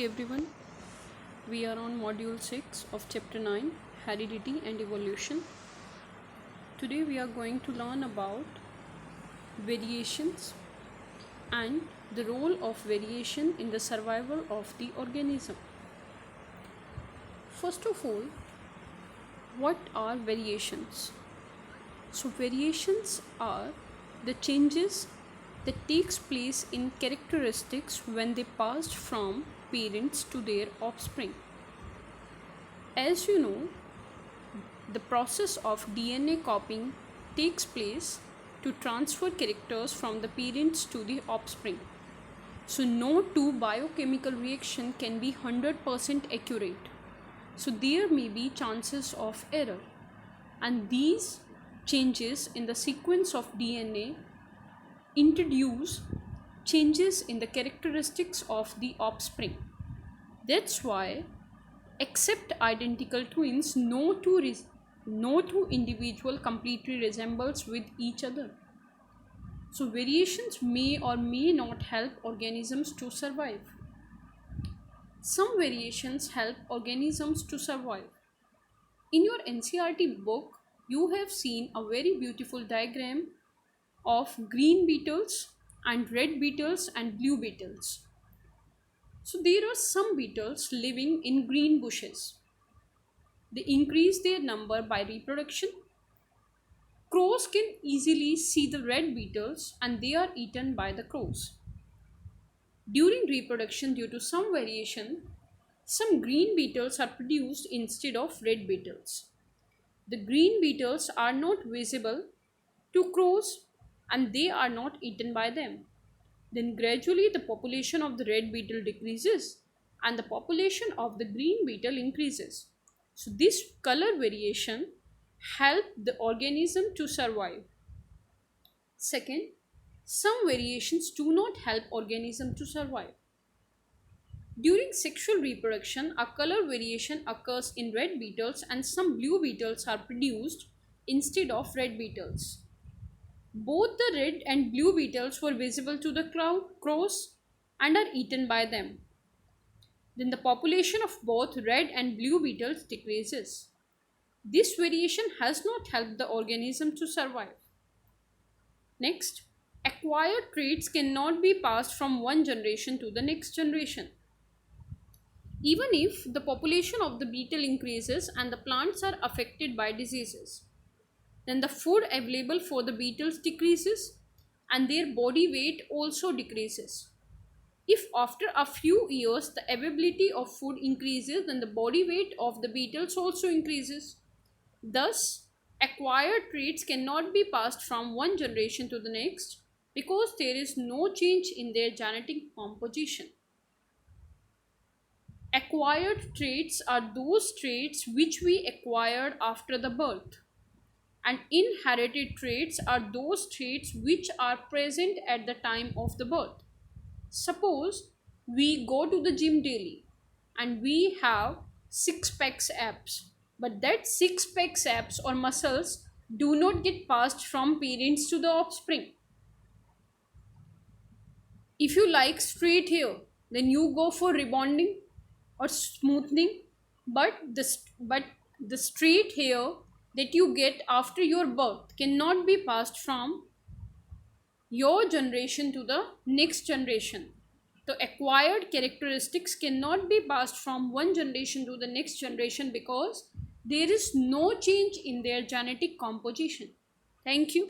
everyone. We are on module 6 of chapter 9, Heredity and Evolution. Today we are going to learn about variations and the role of variation in the survival of the organism. First of all, what are variations? So variations are the changes that takes place in characteristics when they passed from parents to their offspring. As you know, the process of DNA copying takes place to transfer characters from the parents to the offspring. So no two biochemical reaction can be 100% accurate. So there may be chances of error, and these changes in the sequence of DNA introduce changes in the characteristics of the offspring. That's why, except identical twins, no two individual completely resembles with each other. So variations may or may not help organisms to survive. Some variations help organisms to survive. In your NCERT book, you have seen a very beautiful diagram of green beetles and red beetles and blue beetles. So there are some beetles living in green bushes. They increase their number by reproduction. Crows can easily see the red beetles and they are eaten by the crows. During reproduction, due to some variation, some green beetles are produced instead of red beetles. The green beetles are not visible to crows and they are not eaten by them. Then gradually the population of the red beetle decreases and the population of the green beetle increases. So this color variation helps the organism to survive. Second, some variations do not help organism to survive. During sexual reproduction, a color variation occurs in red beetles and some blue beetles are produced instead of red beetles. Both the red and blue beetles were visible to the crows and are eaten by them. Then the population of both red and blue beetles decreases. This variation has not helped the organism to survive. Next, acquired traits cannot be passed from one generation to the next generation. Even if the population of the beetle increases and the plants are affected by diseases, then the food available for the beetles decreases and their body weight also decreases. If after a few years the availability of food increases, then the body weight of the beetles also increases. Thus, acquired traits cannot be passed from one generation to the next because there is no change in their genetic composition. Acquired traits are those traits which we acquired after the birth. And inherited traits are those traits which are present at the time of the birth. Suppose we go to the gym daily and we have six-pack abs, but that six-pack abs or muscles do not get passed from parents to the offspring. If you like straight hair, then you go for rebonding or smoothing, but the straight hair that you get after your birth cannot be passed from your generation to the next generation. The acquired characteristics cannot be passed from one generation to the next generation because there is no change in their genetic composition. Thank you.